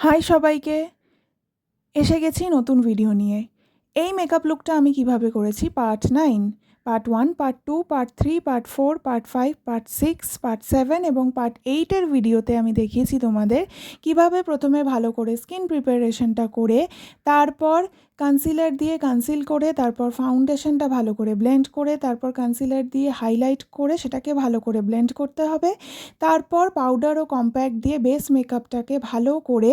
High সবাইকে, এসে গেছি নতুন ভিডিও নিয়ে। এই মেকআপ লুকটা আমি কিভাবে করেছি part 9, part 1, part 2, part 3, part 4, part 5, part 6, part 7 এবং পার্ট 8-এর ভিডিওতে আমি দেখিয়েছি তোমাদের কিভাবে প্রথমে ভালো করে স্কিন প্রিপারেশনটা করে তারপর কনসিলার দিয়ে কনসিল করে তারপর ফাউন্ডেশনটা ভালো করে ব্লেন্ড করে তারপর কনসিলার দিয়ে হাইলাইট করে সেটাকে ভালো করে ব্লেন্ড করতে হবে। তারপর পাউডার ও কম্প্যাক্ট দিয়ে বেস মেকআপটাকে ভালো করে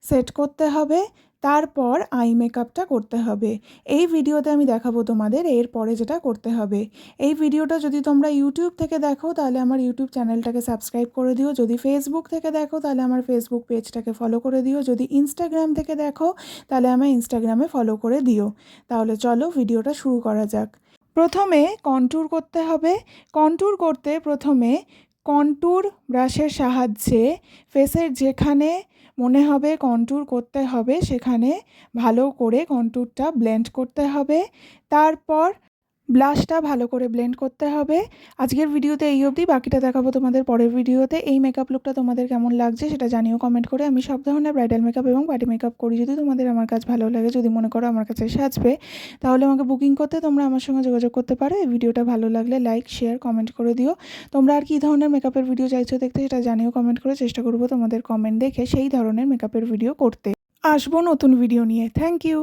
সেট করতে হবে। তারপর আই মেকআপটা করতে হবে। এই ভিডিওতে আমি দেখাবো তোমাদের এরপরে যেটা করতে হবে। এই ভিডিওটা যদি তোমরা ইউটিউব থেকে দেখো তাহলে আমার ইউটিউব চ্যানেলটাকে সাবস্ক্রাইব করে দিও, যদি ফেসবুক থেকে দেখো তাহলে আমার ফেসবুক পেজটাকে ফলো করে দিও, যদি ইনস্টাগ্রাম থেকে দেখো তাহলে আমার ইনস্টাগ্রামে ফলো করে দিও। তাহলে চলো ভিডিওটা শুরু করা যাক। প্রথমে কন্ট্যুর করতে হবে। কন্ট্যুর করতে প্রথমে কন্ট্যুর ব্রাশের সাহায্যে ফেসের যেখানে মনে হবে কন্ট্যুর করতে হবে সেখানে ভালো করে কন্ট্যুরটা ব্লেন্ড করতে হবে। তারপর ব্লাশটা ভালো করে ব্লেন্ড করতে হবে। আজকের ভিডিওতে এই অবধি, বাকিটা দেখাবো তোমাদের পরের ভিডিওতে। এই মেকআপ লুকটা তোমাদের কেমন লাগছে সেটা জানিও কমেন্ট করে। আমি সব ধরনের ব্রাইডাল মেকআপ এবং পার্টি মেকআপ করি। যদি তোমাদের আমার কাজ ভালো লাগে, যদি মনে করো আমার কাছে সাজবে, তাহলে আমাকে বুকিং করতে তোমরা আমার সঙ্গে যোগাযোগ করতে পারো। এই ভিডিওটা ভালো লাগলে লাইক, শেয়ার, কমেন্ট করে দিও। তোমরা আর কী ধরনের মেকআপের ভিডিও চাইছো দেখতে সেটা জানিও কমেন্ট করে। চেষ্টা করবো তোমাদের কমেন্ট দেখে সেই ধরনের মেকআপের ভিডিও করতে। আসবো নতুন ভিডিও নিয়ে। Thank you.